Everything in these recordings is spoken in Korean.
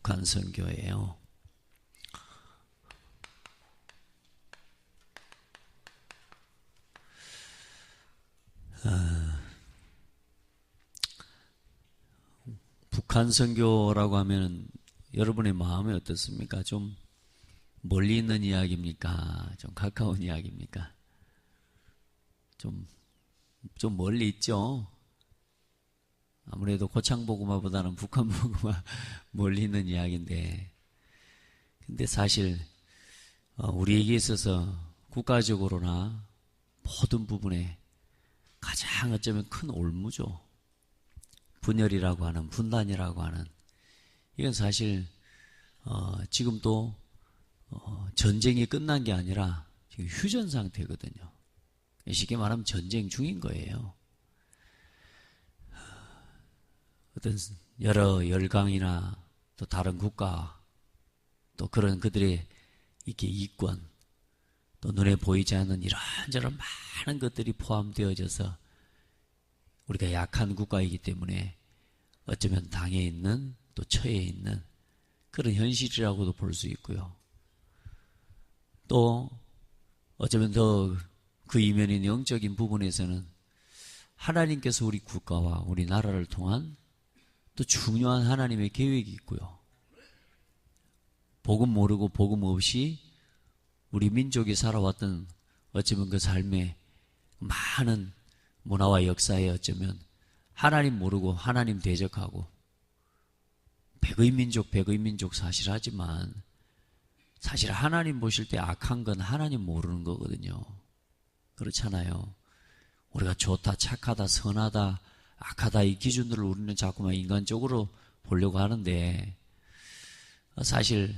북한 선교예요. 북한 선교라고 하면 여러분의 마음이 어떻습니까? 좀 멀리 있는 이야기입니까? 좀 가까운 이야기입니까? 좀 멀리 있죠? 아무래도 고창복음화보다는 북한복음화 멀리 있는 이야기인데, 근데 사실 우리에게 있어서 국가적으로나 모든 부분에 가장 어쩌면 큰 올무죠. 분열이라고 하는, 분단이라고 하는, 이건 사실 지금도 전쟁이 끝난 게 아니라 지금 휴전 상태거든요. 쉽게 말하면 전쟁 중인 거예요. 어떤 여러 열강이나 또 다른 국가, 또 그런 그들의 이렇게 이권, 또 눈에 보이지 않는 이런저런 많은 것들이 포함되어져서 우리가 약한 국가이기 때문에 어쩌면 당해 있는, 또 처해 있는 그런 현실이라고도 볼 수 있고요. 또 어쩌면 더 그 이면인 영적인 부분에서는 하나님께서 우리 국가와 우리 나라를 통한 또 중요한 하나님의 계획이 있고요. 복음 모르고 복음 없이 우리 민족이 살아왔던 어쩌면 그 삶의 많은 문화와 역사에 어쩌면 하나님 모르고 하나님 대적하고 백의 민족 사실 하지만 사실 하나님 보실 때 악한 건 하나님 모르는 거거든요. 그렇잖아요. 우리가 좋다, 착하다, 선하다, 악하다 이 기준들을 우리는 자꾸만 인간적으로 보려고 하는데 사실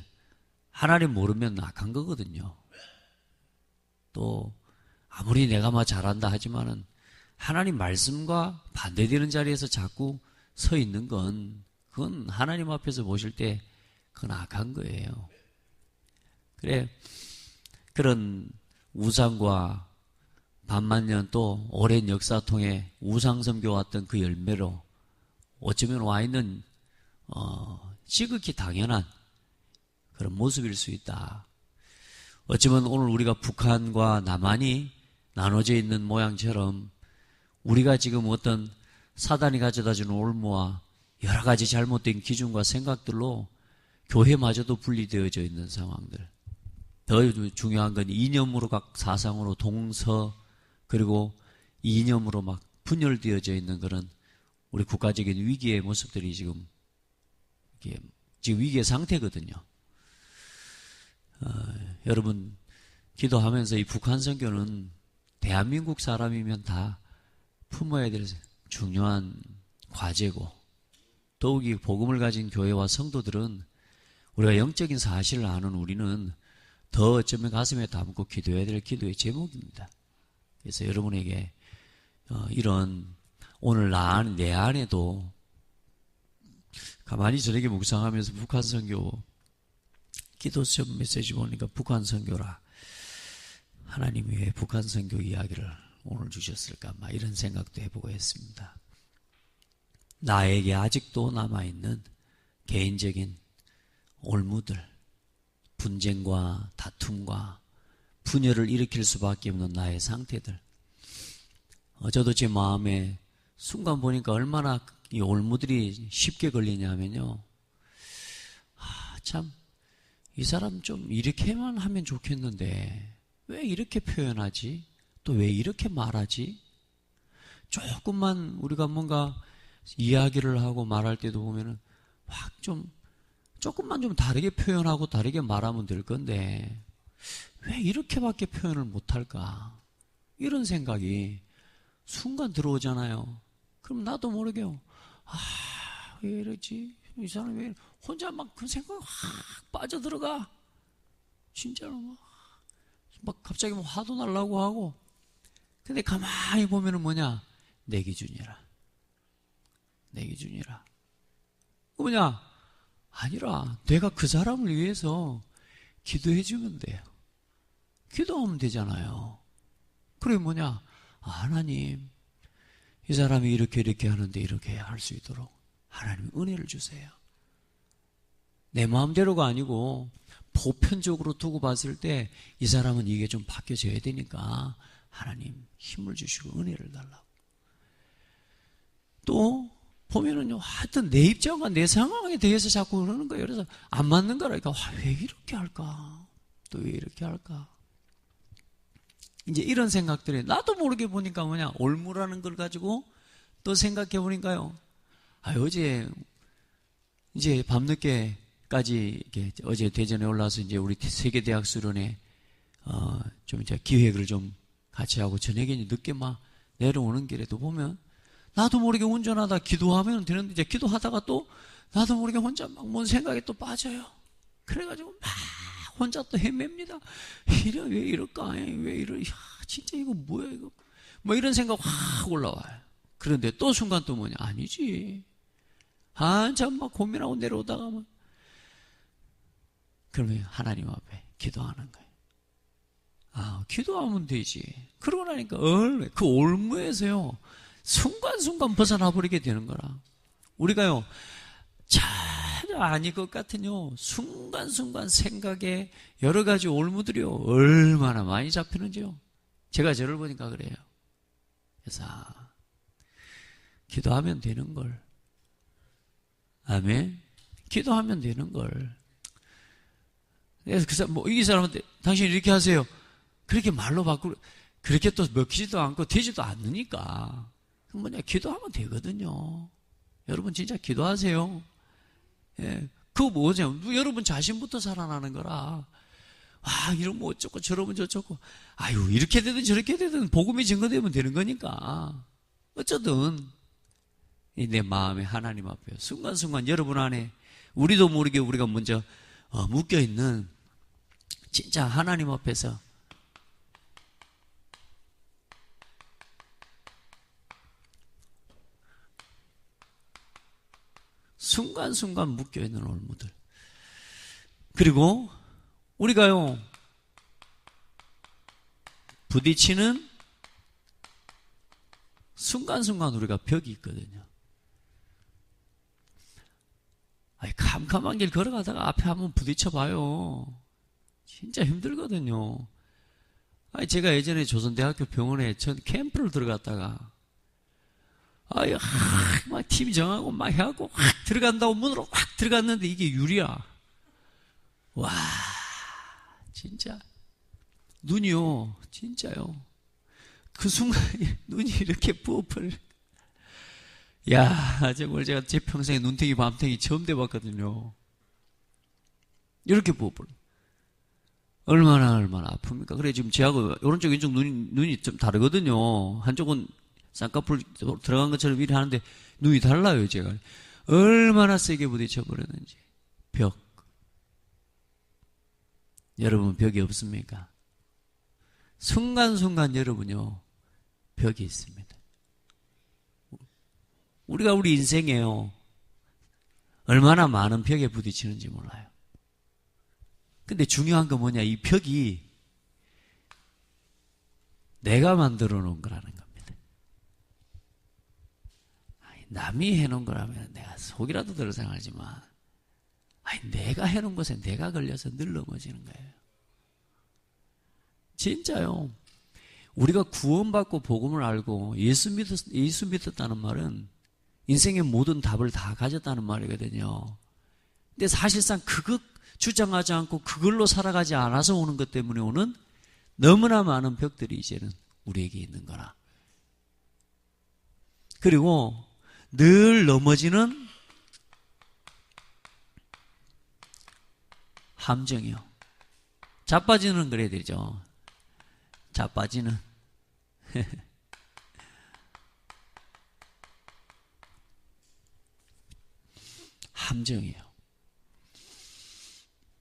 하나님 모르면 악한 거거든요. 또 아무리 내가 막 잘한다 하지만은 하나님 말씀과 반대되는 자리에서 자꾸 서 있는 그건 하나님 앞에서 보실 때 그건 악한 거예요. 그래, 그런 우상과 반만년 또 오랜 역사 통해 우상 섬겨왔던 그 열매로 어쩌면 와 있는 지극히 당연한 그런 모습일 수 있다. 어쩌면 오늘 우리가 북한과 남한이 나눠져 있는 모양처럼 우리가 지금 어떤 사단이 가져다주는 올무와 여러 가지 잘못된 기준과 생각들로 교회마저도 분리되어져 있는 상황들. 더 중요한 건 이념으로 각 사상으로 동서 그리고 이념으로 막 분열되어져 있는 그런 우리 국가적인 위기의 모습들이 지금 위기의 상태거든요. 여러분 기도하면서 이 북한 선교는 대한민국 사람이면 다 품어야 될 중요한 과제고 더욱이 복음을 가진 교회와 성도들은 우리가 영적인 사실을 아는 우리는 더 어쩌면 가슴에 담고 기도해야 될 기도의 제목입니다. 그래서 여러분에게 이런 오늘 내 안에도 가만히 저녁에 묵상하면서 북한 선교 기도 시험 메시지 보니까 북한 선교라 하나님이 왜 북한 선교 이야기를 오늘 주셨을까 막 이런 생각도 해보고 했습니다. 나에게 아직도 남아있는 개인적인 올무들, 분쟁과 다툼과 분열을 일으킬 수밖에 없는 나의 상태들. 저도 제 마음에 순간 보니까 얼마나 이 올무들이 쉽게 걸리냐면요. 참, 이 사람 좀 이렇게만 하면 좋겠는데 왜 이렇게 표현하지? 또 왜 이렇게 말하지? 조금만 우리가 뭔가 이야기를 하고 말할 때도 보면은 조금만 좀 다르게 표현하고 다르게 말하면 될 건데 왜 이렇게밖에 표현을 못할까? 이런 생각이 순간 들어오잖아요. 그럼 나도 모르게 왜 이러지? 이 사람이 왜 혼자 막 그 생각에 확 빠져들어가? 진짜로 막 갑자기 화도 날라고 하고 근데 가만히 보면은 뭐냐? 내 기준이라. 뭐냐? 아니라 내가 그 사람을 위해서 기도해주면 돼요. 기도하면 되잖아요. 그게 뭐냐? 하나님, 이 사람이 이렇게 하는데 이렇게 할 수 있도록 하나님 은혜를 주세요. 내 마음대로가 아니고 보편적으로 두고 봤을 때 이 사람은 이게 좀 바뀌어져야 되니까 하나님 힘을 주시고 은혜를 달라고. 또 보면은요, 하여튼 내 입장과 내 상황에 대해서 자꾸 그러는 거예요. 그래서 안 맞는 거라니까. 왜 이렇게 할까? 또 왜 이렇게 할까? 이제 이런 생각들이 나도 모르게 보니까 뭐냐, 올무라는 걸 가지고 또 생각해 보니까요, 어제 이제 밤늦게까지 이렇게 어제 대전에 올라와서 이제 우리 세계대학 수련회 좀 이제 기획을 좀 같이 하고 저녁에 늦게 막 내려오는 길에도 보면 나도 모르게 운전하다 기도하면 되는데 이제 기도하다가 또 나도 모르게 혼자 막 뭔 생각에 또 빠져요. 그래가지고 막 혼자 또 헤맵니다. 왜 이럴까? 왜 이러? 야, 진짜 이거 뭐야 이거? 뭐 이런 생각 확 올라와요. 그런데 또 순간 또 뭐냐? 아니지. 한참 막 고민하고 내려오다가 막 그러면 하나님 앞에 기도하는 거예요. 기도하면 되지. 그러고 나니까 그 올무에서요, 순간순간 벗어나 버리게 되는 거라. 우리가요, 전혀 아닐 것 같은요, 순간순간 생각에 여러 가지 올무들이요, 얼마나 많이 잡히는지요. 제가 저를 보니까 그래요. 그래서 기도하면 되는 걸. 아멘. 기도하면 되는 걸. 그래서 이 사람한테 당신 이렇게 하세요. 그렇게 말로 바꾸고 그렇게 또 먹히지도 않고 되지도 않으니까 기도하면 되거든요. 여러분 진짜 기도하세요. 예, 그거 뭐죠? 여러분 자신부터 살아나는 거라. 이러면 어쩌고 저러면 저쩌고. 이렇게 되든 저렇게 되든 복음이 증거되면 되는 거니까 어쩌든 내 마음에 하나님 앞에 순간순간 여러분 안에 우리도 모르게 우리가 먼저 묶여있는 진짜 하나님 앞에서 순간순간 묶여있는 올무들. 그리고 우리가요, 부딪히는 순간순간 우리가 벽이 있거든요. 캄캄한 길 걸어가다가 앞에 한번 부딪혀봐요. 진짜 힘들거든요. 제가 예전에 조선대학교 병원에 전 캠프를 들어갔다가 막 팀 정하고 막 해갖고 확 들어간다고 문으로 확 들어갔는데 이게 유리야. 와, 진짜 눈이요, 진짜요. 그 순간에 눈이 이렇게 부어버려. 정말 제가 제 평생에 눈탱이 밤탱이 처음 돼봤거든요. 이렇게 부어버려. 얼마나 아픕니까? 그래, 지금 제하고 오른쪽 왼쪽 눈이 좀 다르거든요. 한쪽은 쌍꺼풀 들어간 것처럼 일을 하는데 눈이 달라요, 제가. 얼마나 세게 부딪혀버렸는지. 벽. 여러분 벽이 없습니까? 순간순간 여러분요, 벽이 있습니다. 우리가 우리 인생에요, 얼마나 많은 벽에 부딪히는지 몰라요. 근데 중요한 건 뭐냐, 이 벽이 내가 만들어 놓은 거라는 겁니다. 남이 해놓은 거라면 내가 속이라도 들어 생각하지만 내가 해놓은 것에 내가 걸려서 늘 넘어지는 거예요. 진짜요. 우리가 구원받고 복음을 알고 예수 믿었다는 말은 인생의 모든 답을 다 가졌다는 말이거든요. 근데 사실상 그것 주장하지 않고 그걸로 살아가지 않아서 오는 것 때문에 오는 너무나 많은 벽들이 이제는 우리에게 있는 거라. 그리고 늘 넘어지는 함정이요. 자빠지는 그래야 되죠. 자빠지는. 함정이에요.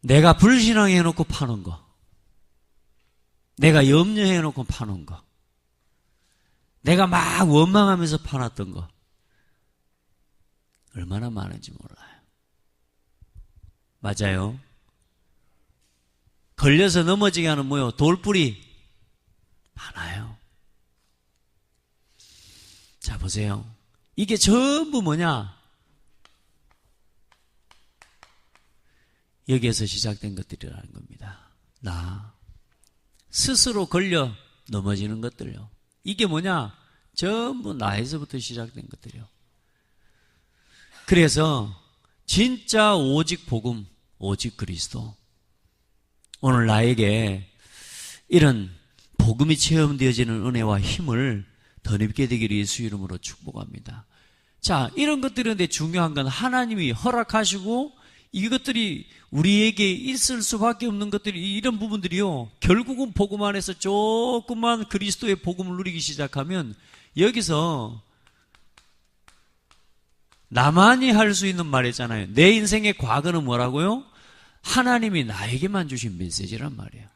내가 불신앙해놓고 파는 거, 내가 염려해놓고 파는 거, 내가 막 원망하면서 파놨던 거 얼마나 많은지 몰라요. 맞아요. 걸려서 넘어지게 하는 뭐요? 돌뿌리 많아요. 자, 보세요. 이게 전부 뭐냐? 여기에서 시작된 것들이라는 겁니다. 나 스스로 걸려 넘어지는 것들요. 이게 뭐냐? 전부 나에서부터 시작된 것들이요. 그래서 진짜 오직 복음, 오직 그리스도. 오늘 나에게 이런 복음이 체험되어지는 은혜와 힘을 더 넓게 되기를 예수 이름으로 축복합니다. 자, 이런 것들인데 중요한 건 하나님이 허락하시고 이것들이 우리에게 있을 수밖에 없는 것들이, 이런 부분들이요, 결국은 복음 안에서 조금만 그리스도의 복음을 누리기 시작하면 여기서 나만이 할 수 있는 말이잖아요. 내 인생의 과거는 뭐라고요? 하나님이 나에게만 주신 메시지란 말이에요.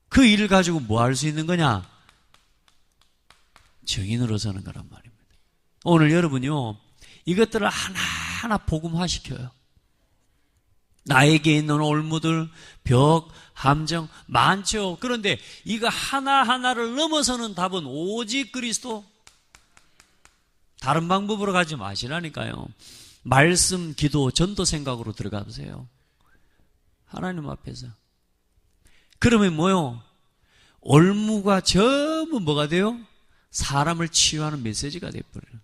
그 일을 가지고 뭐 할 수 있는 거냐? 증인으로 서는 거란 말입니다. 오늘 여러분요, 이것들을 하나하나 복음화시켜요. 나에게 있는 올무들, 벽, 함정 많죠. 그런데 이거 하나하나를 넘어서는 답은 오직 그리스도. 다른 방법으로 가지 마시라니까요. 말씀, 기도, 전도 생각으로 들어가 보세요. 하나님 앞에서. 그러면 뭐요? 올무가 전부 뭐가 돼요? 사람을 치유하는 메시지가 돼버려요.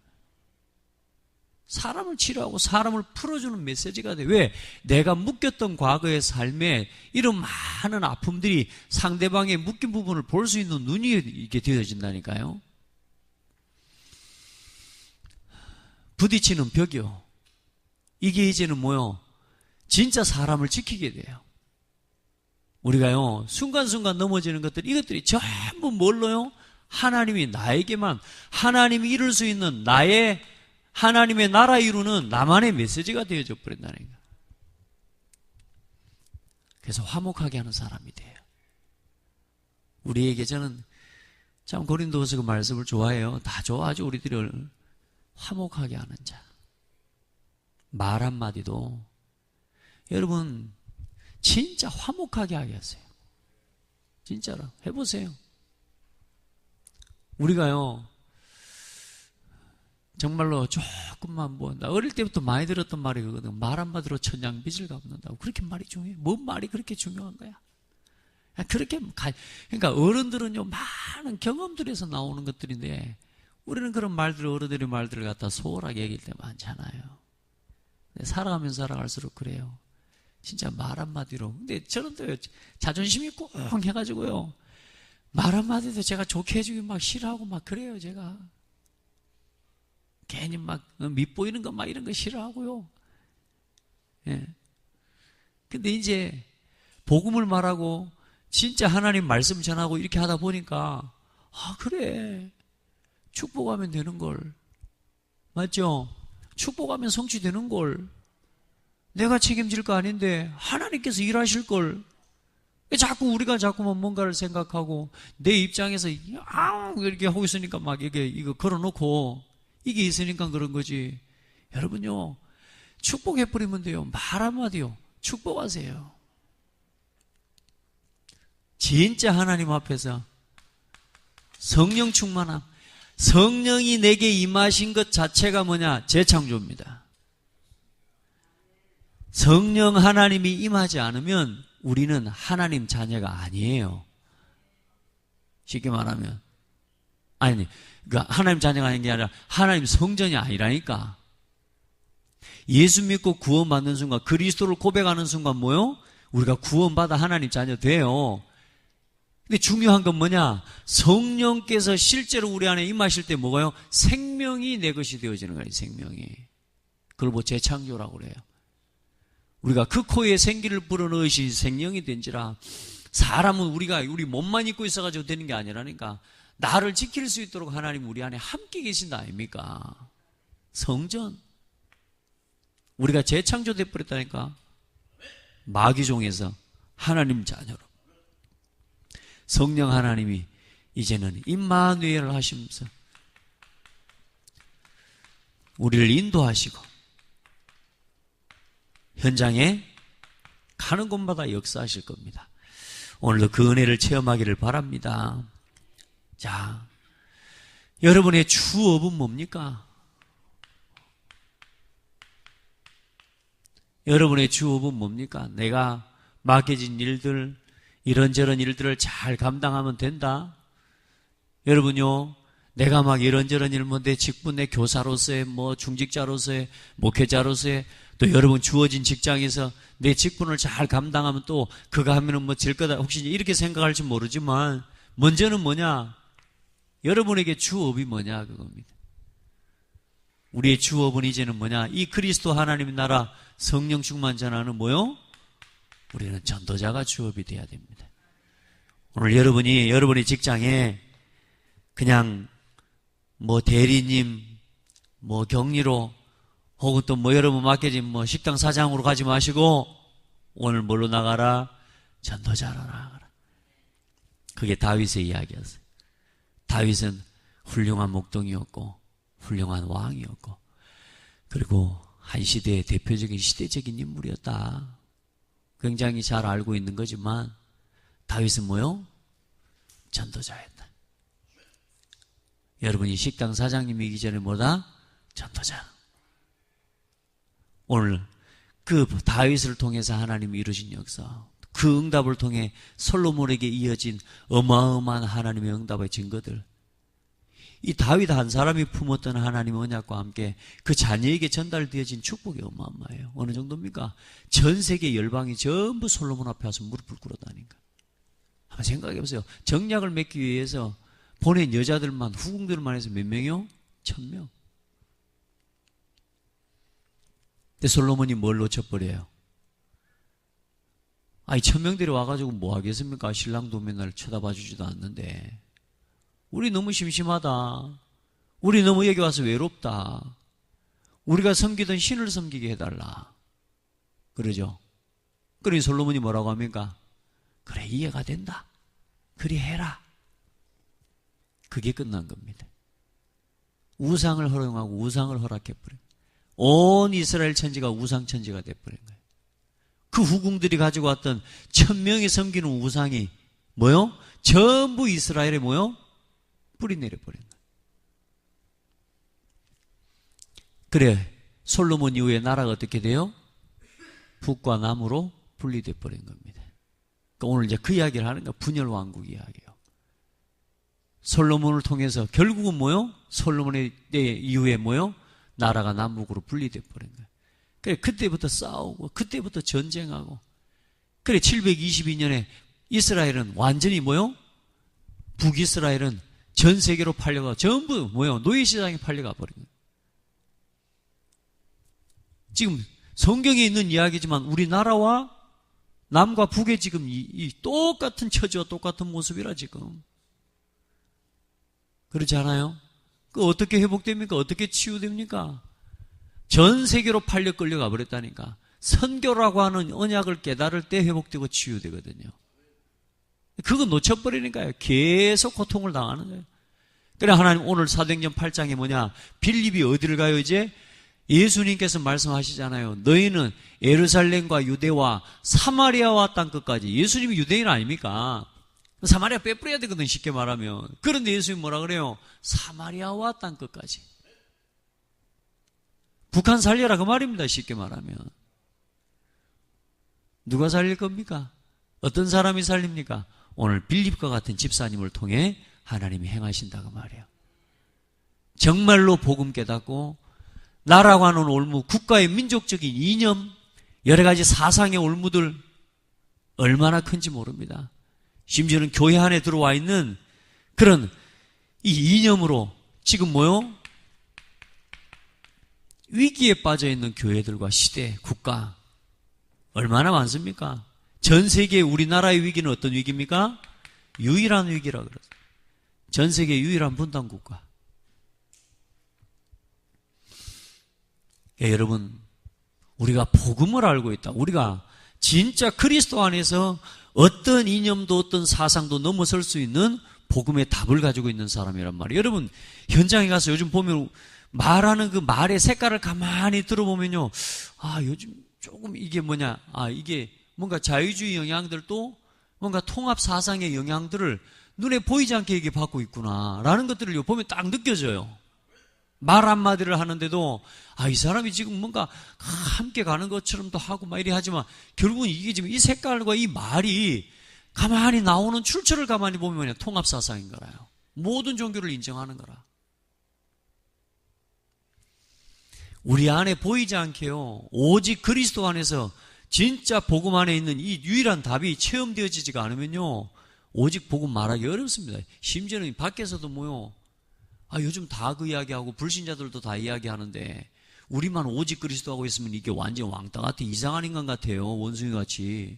사람을 치료하고 사람을 풀어주는 메시지가 돼. 왜? 내가 묶였던 과거의 삶에 이런 많은 아픔들이 상대방의 묶인 부분을 볼 수 있는 눈이 이렇게 되어진다니까요. 부딪히는 벽이요. 이게 이제는 뭐요? 진짜 사람을 지키게 돼요. 우리가요, 순간순간 넘어지는 것들, 이것들이 전부 뭘로요? 하나님이 나에게만, 하나님이 이룰 수 있는 나의, 하나님의 나라 이루는 나만의 메시지가 되어져 버린다는 거예요. 그래서 화목하게 하는 사람이 돼요. 우리에게 저는 참 고린도후서 그 말씀을 좋아해요. 다 좋아하죠. 우리들을 화목하게 하는 자. 말 한마디도 여러분 진짜 화목하게 하게 하세요. 진짜로 해보세요. 우리가요 정말로 조금만 나 어릴 때부터 많이 들었던 말이 그거거든. 말 한마디로 천냥 빚을 갚는다고. 그렇게 말이 중요해? 뭔 말이 그렇게 중요한 거야? 그렇게 그러니까 어른들은요 많은 경험들에서 나오는 것들인데 우리는 그런 말들, 어른들의 말들을 갖다 소홀하게 얘기할 때 많잖아요. 살아가면서 살아갈수록 그래요. 진짜 말 한마디로. 근데 저는 또 자존심이 꼭 해가지고요 말 한마디도 제가 좋게 해주기 막 싫어하고 막 그래요. 제가 괜히 막 밉보이는 거 막 이런 거 싫어하고요. 예. 근데 이제 복음을 말하고 진짜 하나님 말씀 전하고 이렇게 하다 보니까 그래 축복하면 되는 걸. 맞죠? 축복하면 성취되는 걸. 내가 책임질 거 아닌데 하나님께서 일하실 걸. 자꾸 우리가 자꾸만 뭔가를 생각하고 내 입장에서 이렇게 하고 있으니까 막 이거 걸어놓고 이게 있으니까 그런 거지. 여러분요 축복해버리면 돼요. 말 한마디요 축복하세요. 진짜 하나님 앞에서 성령 충만함. 성령이 내게 임하신 것 자체가 뭐냐? 재창조입니다. 성령 하나님이 임하지 않으면 우리는 하나님 자녀가 아니에요. 쉽게 말하면 그러니까 하나님 자녀가 아닌 게 아니라 하나님 성전이 아니라니까. 예수 믿고 구원받는 순간, 그리스도를 고백하는 순간 뭐요? 우리가 구원받아 하나님 자녀 돼요. 근데 중요한 건 뭐냐? 성령께서 실제로 우리 안에 임하실 때 뭐가요? 생명이 내 것이 되어지는 거예요. 생명이. 그걸 뭐 재창조라고 그래요. 우리가 그 코에 생기를 불어넣으시 생명이 된지라. 사람은 우리 몸만 입고 있어가지고 되는 게 아니라니까. 나를 지킬 수 있도록 하나님 우리 안에 함께 계신다 아닙니까? 성전. 우리가 재창조돼 버렸다니까. 마귀종에서 하나님 자녀로. 성령 하나님이 이제는 임마누엘을 하시면서 우리를 인도하시고 현장에 가는 곳마다 역사하실 겁니다. 오늘도 그 은혜를 체험하기를 바랍니다. 자, 여러분의 주업은 뭡니까? 여러분의 주업은 뭡니까? 내가 맡겨진 일들, 이런저런 일들을 잘 감당하면 된다. 여러분요, 내가 막 이런저런 일, 내 직분, 내 교사로서의, 중직자로서의, 목회자로서의, 또 여러분 주어진 직장에서 내 직분을 잘 감당하면 또 그거 하면은 질 거다. 혹시 이렇게 생각할지 모르지만, 먼저는 뭐냐? 여러분에게 주업이 뭐냐? 그겁니다. 우리의 주업은 이제는 뭐냐? 이 그리스도 하나님의 나라 성령 충만 전하는 뭐요? 우리는 전도자가 주업이 돼야 됩니다. 오늘 여러분의 직장에 그냥 대리님, 격리로 혹은 또 여러분 맡겨진 식당 사장으로 가지 마시고 오늘 뭘로 나가라? 전도자로 나가라. 그게 다윗의 이야기였어요. 다윗은 훌륭한 목동이었고 훌륭한 왕이었고 그리고 한 시대의 대표적인 시대적인 인물이었다. 굉장히 잘 알고 있는 거지만 다윗은 뭐요? 전도자였다. 여러분이 식당 사장님이기 전에 뭐다? 전도자. 오늘 그 다윗을 통해서 하나님이 이루신 역사, 그 응답을 통해 솔로몬에게 이어진 어마어마한 하나님의 응답의 증거들, 이 다윗 한 사람이 품었던 하나님의 언약과 함께 그 자녀에게 전달되어진 축복이 어마어마해요. 어느 정도입니까? 전 세계 열방이 전부 솔로몬 앞에 와서 무릎을 꿇어다니까. 한번 생각해 보세요. 정략을 맺기 위해서 보낸 여자들만, 후궁들만 해서 몇 명이요? 1000명. 근데 솔로몬이 뭘 놓쳐버려요? 1000명들이 와가지고 뭐 하겠습니까? 신랑도 맨날 쳐다봐 주지도 않는데. 우리 너무 심심하다. 우리 너무 여기 와서 외롭다. 우리가 섬기던 신을 섬기게 해달라. 그러죠? 그러니 솔로몬이 뭐라고 합니까? 그래, 이해가 된다. 그리 해라. 그게 끝난 겁니다. 우상을 허용하고 우상을 허락해버린 거예요. 온 이스라엘 천지가 우상 천지가 돼버린 거예요. 그 후궁들이 가지고 왔던 1000명이 섬기는 우상이 뭐요? 전부 이스라엘에 뭐요? 뿌리 내려버린 거예요. 그래, 솔로몬 이후에 나라가 어떻게 돼요? 북과 남으로 분리돼 버린 겁니다. 그러니까 오늘 이제 그 이야기를 하는 거예요. 분열 왕국 이야기예요. 솔로몬을 통해서 결국은 뭐요? 솔로몬의 때 이후에 뭐요? 나라가 남북으로 분리돼 버린 거예요. 그래, 그때부터 싸우고 그때부터 전쟁하고 그래 722년에 이스라엘은 완전히 뭐요? 북이스라엘은 전 세계로 팔려가 전부 뭐요? 노예시장에 팔려가 버린 거예요. 지금 성경에 있는 이야기지만 우리나라와 남과 북의 지금 이 똑같은 처지와 똑같은 모습이라 지금. 그렇지 않아요? 그 어떻게 회복됩니까? 어떻게 치유됩니까? 전 세계로 팔려 끌려가 버렸다니까. 선교라고 하는 언약을 깨달을 때 회복되고 치유되거든요. 그거 놓쳐버리니까요. 계속 고통을 당하는 거예요. 그래 하나님 오늘 사도행전 8장에 뭐냐? 빌립이 어디를 가요 이제? 예수님께서 말씀하시잖아요. 너희는 예루살렘과 유대와 사마리아와 땅 끝까지. 예수님이 유대인 아닙니까? 사마리아 빼뿌려야 되거든 쉽게 말하면. 그런데 예수님이 뭐라 그래요? 사마리아와 땅 끝까지. 북한 살려라 그 말입니다. 쉽게 말하면. 누가 살릴 겁니까? 어떤 사람이 살립니까? 오늘 빌립과 같은 집사님을 통해 하나님이 행하신다고 말이에요. 정말로 복음 깨닫고 나라고 하는 올무, 국가의 민족적인 이념, 여러 가지 사상의 올무들 얼마나 큰지 모릅니다. 심지어는 교회 안에 들어와 있는 그런 이 이념으로 지금 뭐요? 위기에 빠져 있는 교회들과 시대, 국가 얼마나 많습니까? 전 세계 우리나라의 위기는 어떤 위기입니까? 유일한 위기라 그러죠. 전 세계 유일한 분단 국가. 예, 여러분, 우리가 복음을 알고 있다. 우리가 진짜 그리스도 안에서 어떤 이념도 어떤 사상도 넘어설 수 있는 복음의 답을 가지고 있는 사람이란 말이에요. 여러분, 현장에 가서 요즘 보면 말하는 그 말의 색깔을 가만히 들어보면요. 요즘 조금 이게 뭐냐. 이게 뭔가 자유주의 영향들도 뭔가 통합 사상의 영향들을 눈에 보이지 않게 이게 받고 있구나. 라는 것들을 보면 딱 느껴져요. 말 한마디를 하는데도 이 사람이 지금 뭔가 함께 가는 것처럼도 하고 막 이래 하지만 결국은 이게 지금 이 색깔과 이 말이 가만히 나오는 출처를 가만히 보면 통합사상인 거라요. 모든 종교를 인정하는 거라. 우리 안에 보이지 않게요. 오직 그리스도 안에서 진짜 복음 안에 있는 이 유일한 답이 체험되어지지가 않으면요. 오직 복음 말하기 어렵습니다. 심지어는 밖에서도 뭐요. 요즘 다 그 이야기하고 불신자들도 다 이야기하는데 우리만 오직 그리스도 하고 있으면 이게 완전 왕따 같아. 이상한 인간 같아요. 원숭이 같이.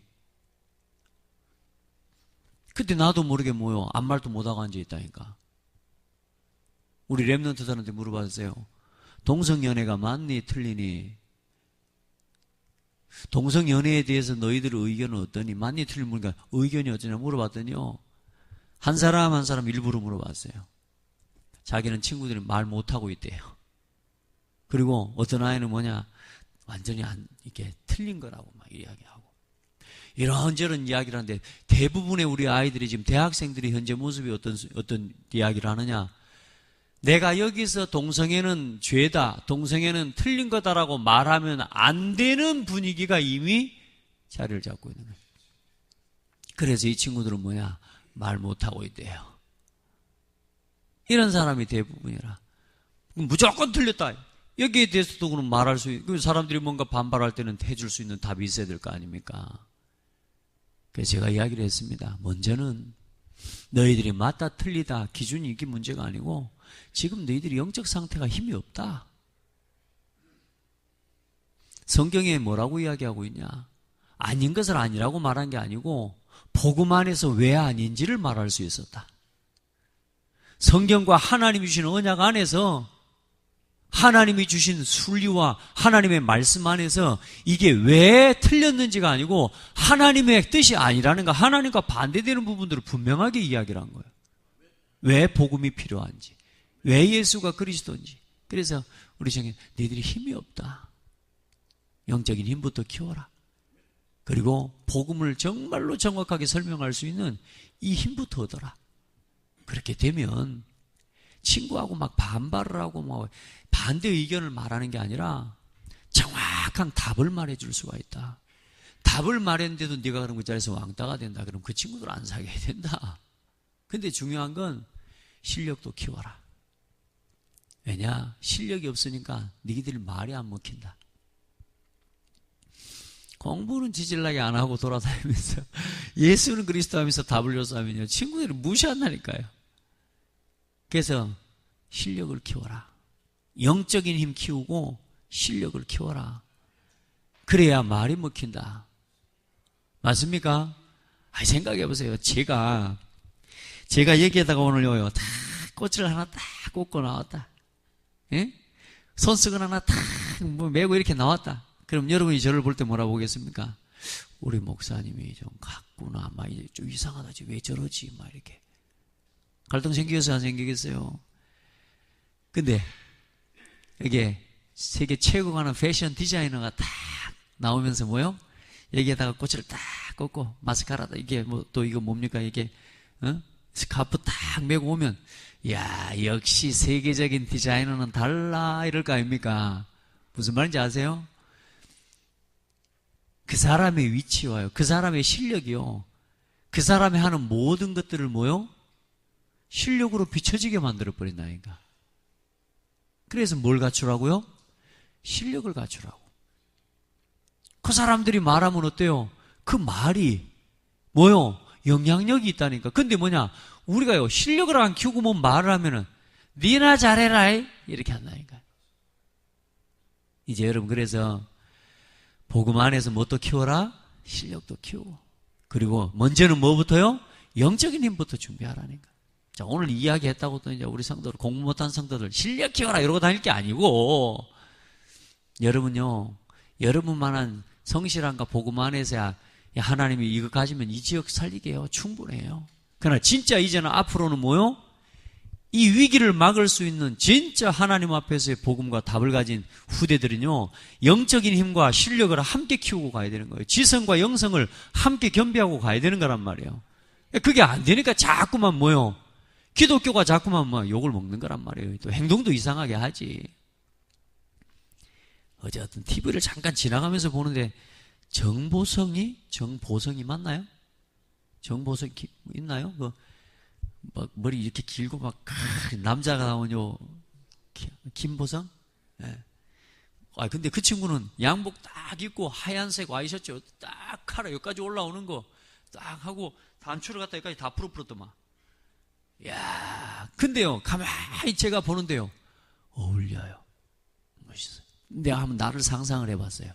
그때 나도 모르게 뭐요. 아무 말도 못하고 앉아있다니까. 우리 랩런트들한테 물어봤어요. 동성연애가 맞니 틀리니? 동성연애에 대해서 너희들의 의견은 어떠니? 맞니 틀리니? 그러니까 의견이 어쩌냐 물어봤더니요. 한 사람 한 사람 일부러 물어봤어요. 자기는 친구들이 말 못하고 있대요. 그리고 어떤 아이는 뭐냐, 완전히 이게 틀린 거라고 막 이야기하고. 이런저런 이야기를 하는데 대부분의 우리 아이들이 지금 대학생들이 현재 모습이 어떤 이야기를 하느냐. 내가 여기서 동성애는 죄다, 동성애는 틀린 거다라고 말하면 안 되는 분위기가 이미 자리를 잡고 있는 거예요. 그래서 이 친구들은 뭐야, 말 못하고 있대요. 이런 사람이 대부분이라. 무조건 틀렸다. 여기에 대해서도 그럼 말할 수 있고, 사람들이 뭔가 반발할 때는 해줄 수 있는 답이 있어야 될 거 아닙니까? 그래서 제가 이야기를 했습니다. 먼저는 너희들이 맞다 틀리다 기준이 이게 문제가 아니고 지금 너희들이 영적 상태가 힘이 없다. 성경에 뭐라고 이야기하고 있냐? 아닌 것을 아니라고 말한 게 아니고 복음 안에서 왜 아닌지를 말할 수 있었다. 성경과 하나님이 주신 언약 안에서 하나님이 주신 순리와 하나님의 말씀 안에서 이게 왜 틀렸는지가 아니고 하나님의 뜻이 아니라는 거, 하나님과 반대되는 부분들을 분명하게 이야기를 한 거예요. 왜 복음이 필요한지, 왜 예수가 그리스도인지. 그래서 우리 성경 너희들이 힘이 없다. 영적인 힘부터 키워라. 그리고 복음을 정말로 정확하게 설명할 수 있는 이 힘부터 얻어라. 그렇게 되면 친구하고 막 반발을 하고 막 반대 의견을 말하는 게 아니라 정확한 답을 말해줄 수가 있다. 답을 말했는데도 네가 그런 그 자리에서 왕따가 된다. 그럼 그 친구들 안 사귀어야 된다. 근데 중요한 건 실력도 키워라. 왜냐? 실력이 없으니까 니들이 말이 안 먹힌다. 공부는 지질나게 안 하고 돌아다니면서 예수는 그리스도 하면서 답을 요구하면요 친구들이 무시한다니까요. 그래서 실력을 키워라. 영적인 힘 키우고 실력을 키워라. 그래야 말이 먹힌다. 맞습니까? 생각해보세요. 제가 여기에다가 오늘요 다 꽃을 하나 딱 꽂고 나왔다. 예? 손수건 하나 딱 메고 이렇게 나왔다. 그럼 여러분이 저를 볼 때 뭐라 보겠습니까? 우리 목사님이 좀 같구나. 막 이제 좀 이상하다. 왜 저러지? 막 이렇게. 갈등 생기겠어요? 안 생기겠어요? 근데 이게 세계 최고 가는 패션 디자이너가 딱 나오면서 뭐요? 여기에다가 꽃을 딱 꽂고 마스카라다. 이게 뭐 또 이거 뭡니까? 이게 스카프 딱 메고 오면 야 역시 세계적인 디자이너는 달라 이럴 거 아닙니까? 무슨 말인지 아세요? 그 사람의 위치와요. 그 사람의 실력이요. 그 사람이 하는 모든 것들을 뭐요? 실력으로 비춰지게 만들어버린다니까. 그래서 뭘 갖추라고요? 실력을 갖추라고. 그 사람들이 말하면 어때요? 그 말이 뭐요? 영향력이 있다니까. 근데 뭐냐? 우리가요 실력을 안 키우고 뭐 말을 하면은 니나 잘해라 이렇게 한다니까. 이제 여러분 그래서 복음 안에서 뭣도 키워라? 실력도 키우고. 그리고 먼저는 뭐부터요? 영적인 힘부터 준비하라니까. 자, 오늘 이야기했다고 또 이제 우리 성도들, 공부 못한 성도들, 실력 키워라 이러고 다닐 게 아니고, 여러분요, 여러분만한 성실함과 복음 안에서야 하나님이 이거 가지면 이 지역 살리게 해요. 충분해요. 그러나 진짜 이제는 앞으로는 뭐요? 이 위기를 막을 수 있는 진짜 하나님 앞에서의 복음과 답을 가진 후대들은요, 영적인 힘과 실력을 함께 키우고 가야 되는 거예요. 지성과 영성을 함께 겸비하고 가야 되는 거란 말이에요. 그게 안 되니까 자꾸만 뭐요? 기독교가 자꾸만 막 욕을 먹는 거란 말이에요. 또 행동도 이상하게 하지. 어쨌든 TV를 잠깐 지나가면서 보는데 정보성이 맞나요? 정보성 있나요? 막 머리 이렇게 길고 막 남자가 나오뇨. 김보성? 예. 근데 그 친구는 양복 딱 입고 하얀색 와이셔츠 딱 하라 여기까지 올라오는 거 딱 하고 단추를 갖다 여기까지 다 풀어더만. 야, 근데요, 가만히 제가 보는데요, 어울려요. 멋있어요. 내가 한번 나를 상상을 해봤어요.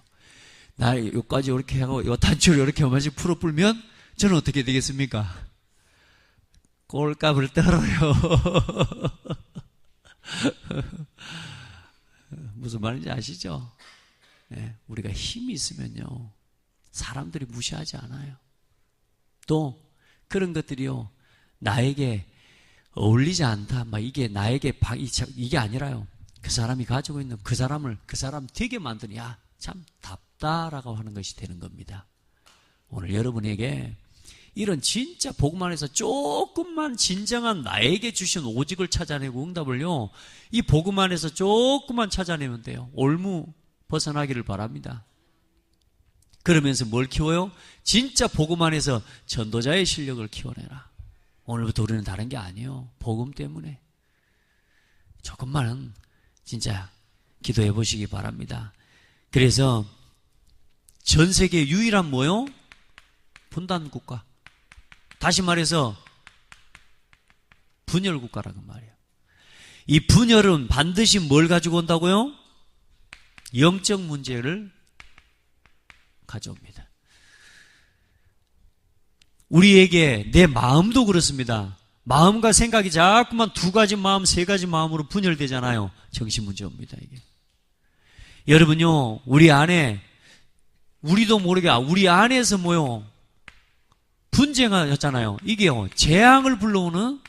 나 여기까지 이렇게 하고 요 단추를 이렇게 한번씩 풀면 저는 어떻게 되겠습니까? 꼴값을 떨어요. 무슨 말인지 아시죠? 네, 우리가 힘이 있으면요, 사람들이 무시하지 않아요. 또 그런 것들이요, 나에게 어울리지 않다, 막 이게 나에게 이게 아니라요. 그 사람이 가지고 있는 그 사람 되게 만드는, 야, 참 답다라고 하는 것이 되는 겁니다. 오늘 여러분에게 이런 진짜 복음 안에서 조금만 진정한 나에게 주신 오직을 찾아내고 응답을요, 이 복음 안에서 조금만 찾아내면 돼요. 올무 벗어나기를 바랍니다. 그러면서 뭘 키워요? 진짜 복음 안에서 전도자의 실력을 키워내라. 오늘부터 우리는 다른 게 아니에요. 복음 때문에. 조금만은 진짜 기도해 보시기 바랍니다. 그래서 전 세계 유일한 뭐요? 분단 국가. 다시 말해서 분열 국가라는 말이에요. 이 분열은 반드시 뭘 가지고 온다고요? 영적 문제를 가져옵니다. 우리에게 내 마음도 그렇습니다. 마음과 생각이 자꾸만 두 가지 마음, 세 가지 마음으로 분열되잖아요. 정신 문제 옵니다, 이게. 여러분요, 우리 안에, 우리도 모르게 우리 안에서 뭐요? 분쟁하잖아요. 이게요, 재앙을 불러오는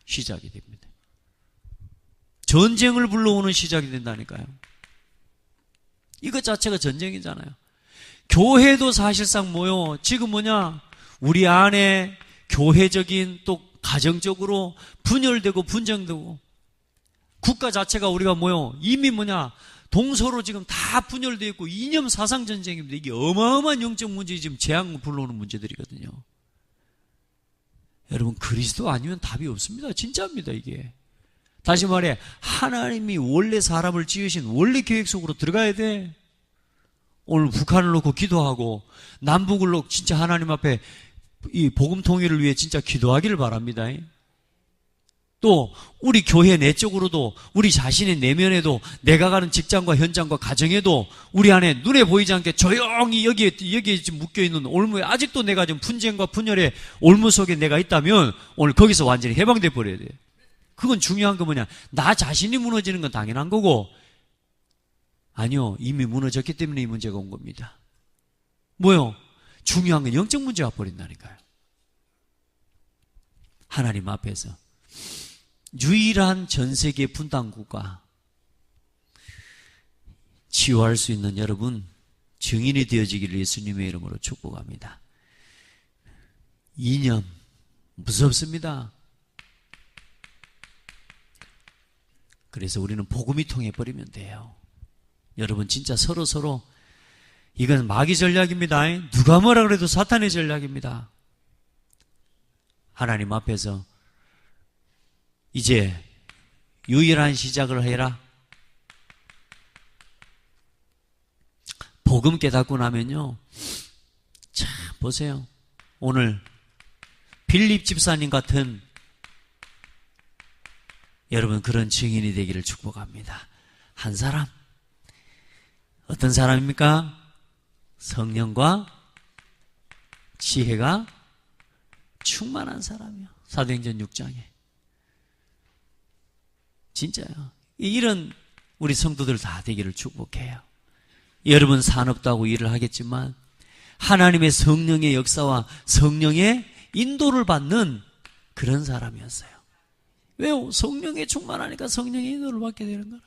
시작이 됩니다. 전쟁을 불러오는 시작이 된다니까요. 이것 자체가 전쟁이잖아요. 교회도 사실상 뭐요? 지금 뭐냐? 우리 안에 교회적인 또 가정적으로 분열되고 분쟁되고, 국가 자체가 우리가 뭐요? 이미 뭐냐? 동서로 지금 다 분열되어 있고 이념 사상 전쟁입니다. 이게 어마어마한 영적 문제, 지금 재앙을 불러오는 문제들이거든요. 여러분, 그리스도 아니면 답이 없습니다. 진짜입니다, 이게. 다시 말해, 하나님이 원래 사람을 지으신 원래 계획 속으로 들어가야 돼. 오늘 북한을 놓고 기도하고 남북을 놓고 진짜 하나님 앞에 이 복음 통일을 위해 진짜 기도하기를 바랍니다. 또 우리 교회 내적으로도, 우리 자신의 내면에도, 내가 가는 직장과 현장과 가정에도 우리 안에 눈에 보이지 않게 조용히 여기에 지금 묶여있는 올무에 아직도 내가 지금 분쟁과 분열의 올무 속에 내가 있다면 오늘 거기서 완전히 해방돼 버려야 돼요. 그건 중요한 거 뭐냐? 나 자신이 무너지는 건 당연한 거고, 아니요, 이미 무너졌기 때문에 이 문제가 온 겁니다. 뭐요? 중요한 건 영적 문제가 버린다니까요. 하나님 앞에서 유일한 전 세계 분단국가 치유할 수 있는 여러분 증인이 되어지기를 예수님의 이름으로 축복합니다. 이념 무섭습니다. 그래서 우리는 복음이 통해 버리면 돼요. 여러분, 진짜 서로 이건 마귀 전략입니다. 누가 뭐라 그래도 사탄의 전략입니다. 하나님 앞에서 이제 유일한 시작을 해라. 복음 깨닫고 나면요, 참 보세요. 오늘 빌립 집사님 같은 여러분 그런 증인이 되기를 축복합니다. 한 사람, 어떤 사람입니까? 성령과 지혜가 충만한 사람이요. 사도행전 6장에. 진짜요. 이런 우리 성도들 다 되기를 축복해요. 여러분 산업도 하고 일을 하겠지만 하나님의 성령의 역사와 성령의 인도를 받는 그런 사람이었어요. 왜요? 성령에 충만하니까 성령의 인도를 받게 되는 거라.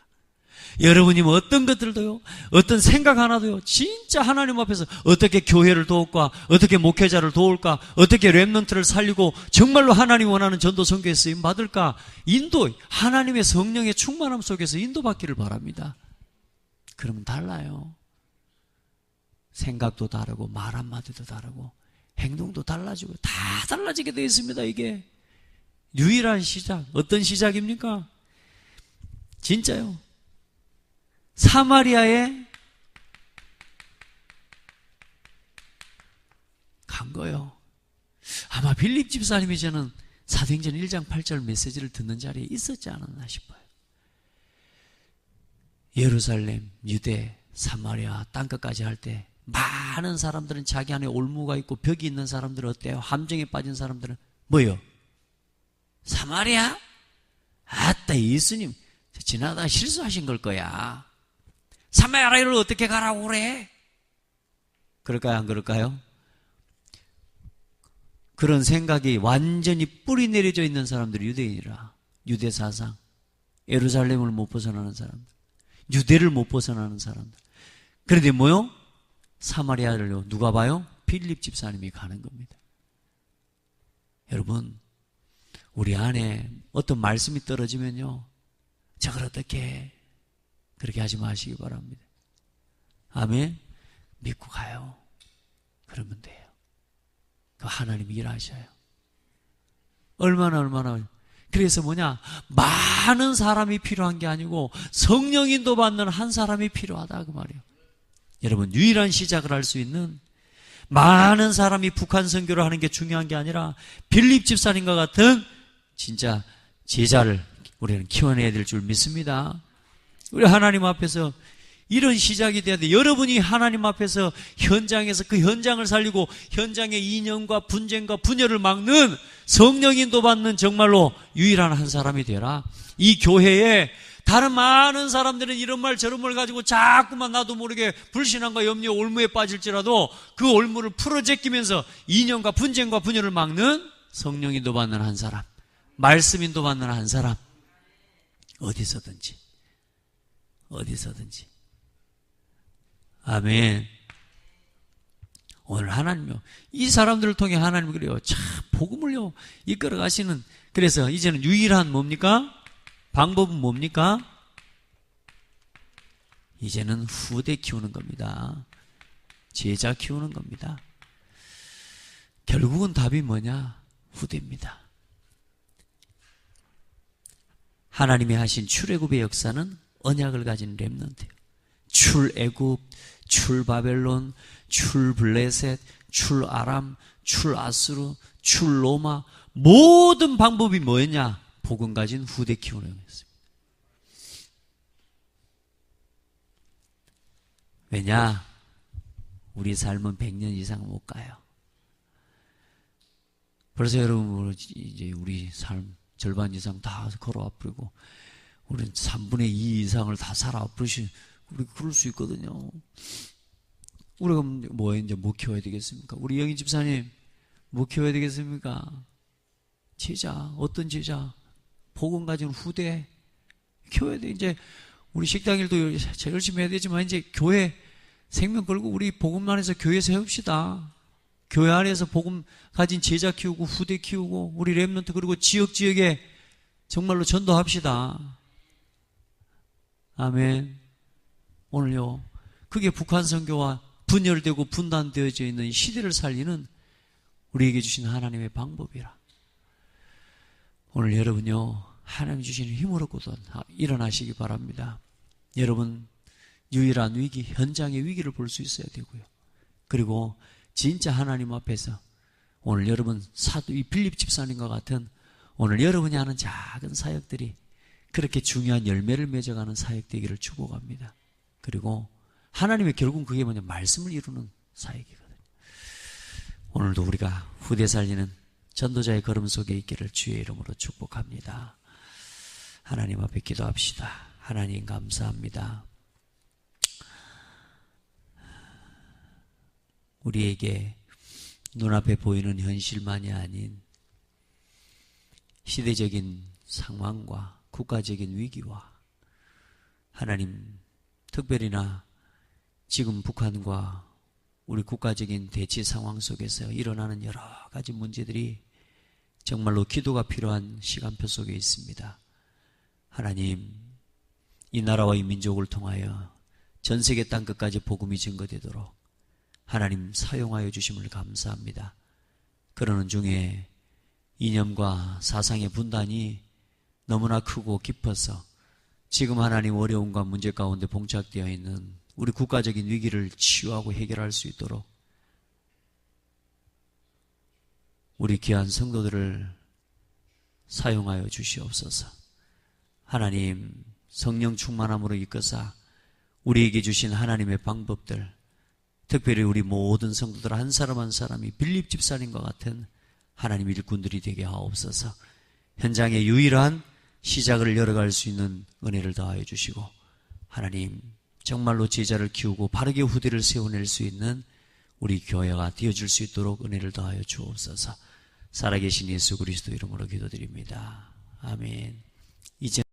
여러분이 뭐 어떤 것들도요, 어떤 생각 하나도요, 진짜 하나님 앞에서 어떻게 교회를 도울까, 어떻게 목회자를 도울까, 어떻게 렘넌트를 살리고 정말로 하나님 원하는 전도 선교에 쓰임 받을까, 인도, 하나님의 성령의 충만함 속에서 인도받기를 바랍니다. 그러면 달라요. 생각도 다르고 말 한마디도 다르고 행동도 달라지고 다 달라지게 되어 있습니다. 이게 유일한 시작. 어떤 시작입니까? 진짜요. 사마리아에 간 거예요. 아마 빌립 집사님이 저는 사도행전 1장 8절 메시지를 듣는 자리에 있었지 않았나 싶어요. 예루살렘, 유대, 사마리아 땅끝까지 할 때 많은 사람들은 자기 안에 올무가 있고 벽이 있는 사람들은 어때요? 함정에 빠진 사람들은 뭐요? 사마리아? 아따, 예수님 지나다가 실수하신 걸 거야. 사마리아를 어떻게 가라고 그래? 그럴까요? 안 그럴까요? 그런 생각이 완전히 뿌리 내려져 있는 사람들이 유대인이라. 유대 사상, 예루살렘을 못 벗어나는 사람들, 유대를 못 벗어나는 사람들. 그런데 뭐요? 사마리아를요, 누가 봐요? 빌립 집사님이 가는 겁니다. 여러분, 우리 안에 어떤 말씀이 떨어지면요, 저걸 어떻게 해? 그렇게 하지 마시기 바랍니다. 아멘. 믿고 가요. 그러면 돼요. 그 하나님이 일하셔요. 얼마나. 그래서 뭐냐? 많은 사람이 필요한 게 아니고 성령 인도 받는 한 사람이 필요하다 그 말이에요. 여러분, 유일한 시작을 할 수 있는, 많은 사람이 북한 선교를 하는 게 중요한 게 아니라 빌립 집사님과 같은 진짜 제자를 우리는 키워내야 될 줄 믿습니다. 우리 하나님 앞에서 이런 시작이 돼야 돼. 여러분이 하나님 앞에서 현장에서 그 현장을 살리고 현장의 이념과 분쟁과 분열을 막는 성령 인도받는 정말로 유일한 한 사람이 되라. 이 교회에 다른 많은 사람들은 이런 말 저런 말 가지고 자꾸만 나도 모르게 불신앙과 염려, 올무에 빠질지라도 그 올무를 풀어제끼면서 이념과 분쟁과 분열을 막는 성령 인도받는 한 사람, 말씀 인도받는 한 사람, 어디서든지 아멘. 오늘 하나님요, 이 사람들을 통해 하나님 그래요, 참 복음을요 이끌어 가시는. 그래서 이제는 유일한 뭡니까? 방법은 뭡니까? 이제는 후대 키우는 겁니다. 제자 키우는 겁니다. 결국은 답이 뭐냐? 후대입니다. 하나님이 하신 출애굽의 역사는 언약을 가진 렘넌트예요. 출애굽, 출바벨론, 출블레셋, 출아람, 출아수르, 출로마, 모든 방법이 뭐였냐? 복음 가진 후대 키우는 거였습니다. 왜냐? 우리 삶은 100년 이상 못 가요. 벌써 여러분, 이제 우리 삶 절반 이상 다 걸어와 버리고 우리는 3분의 2 이상을 다 살아 버리시, 우리 그럴 수 있거든요. 우리가 뭐 이제 뭐 키워야 되겠습니까? 우리 영희 집사님 뭐 키워야 되겠습니까? 제자, 어떤 제자? 복음 가진 후대 키워야 돼. 이제 우리 식당 일도 제일 열심히 해야 되지만 이제 교회 생명 걸고 우리 복음만 해서 교회 세웁시다. 교회 안에서 복음 가진 제자 키우고 후대 키우고 우리 렘넌트 그리고 지역에 정말로 전도합시다. 아멘. 오늘요, 그게 북한 선교와 분열되고 분단되어져 있는 시대를 살리는 우리에게 주신 하나님의 방법이라. 오늘 여러분요, 하나님 주시는 힘으로 곧 일어나시기 바랍니다. 여러분, 유일한 위기, 현장의 위기를 볼 수 있어야 되고요. 그리고 진짜 하나님 앞에서 오늘 여러분 이 빌립 집사님과 같은 오늘 여러분이 하는 작은 사역들이 그렇게 중요한 열매를 맺어가는 사역 되기를 축복합니다. 그리고 하나님의 결국은 그게 뭐냐? 말씀을 이루는 사역이거든요. 오늘도 우리가 후대 살리는 전도자의 걸음 속에 있기를 주의 이름으로 축복합니다. 하나님 앞에 기도합시다. 하나님 감사합니다. 우리에게 눈앞에 보이는 현실만이 아닌 시대적인 상황과 국가적인 위기와 하나님, 특별히나 지금 북한과 우리 국가적인 대치 상황 속에서 일어나는 여러 가지 문제들이 정말로 기도가 필요한 시간표 속에 있습니다. 하나님, 이 나라와 이 민족을 통하여 전 세계 땅끝까지 복음이 증거되도록 하나님 사용하여 주심을 감사합니다. 그러는 중에 이념과 사상의 분단이 너무나 크고 깊어서 지금 하나님 어려움과 문제 가운데 봉착되어 있는 우리 국가적인 위기를 치유하고 해결할 수 있도록 우리 귀한 성도들을 사용하여 주시옵소서. 하나님, 성령 충만함으로 이끌사 우리에게 주신 하나님의 방법들, 특별히 우리 모든 성도들 한 사람 한 사람이 빌립 집사님과 같은 하나님 일꾼들이 되게 하옵소서. 현장의 유일한 시작을 열어갈 수 있는 은혜를 더하여 주시고, 하나님 정말로 제자를 키우고 바르게 후대를 세워낼 수 있는 우리 교회가 되어줄 수 있도록 은혜를 더하여 주옵소서. 살아계신 예수 그리스도 이름으로 기도드립니다. 아멘. 이제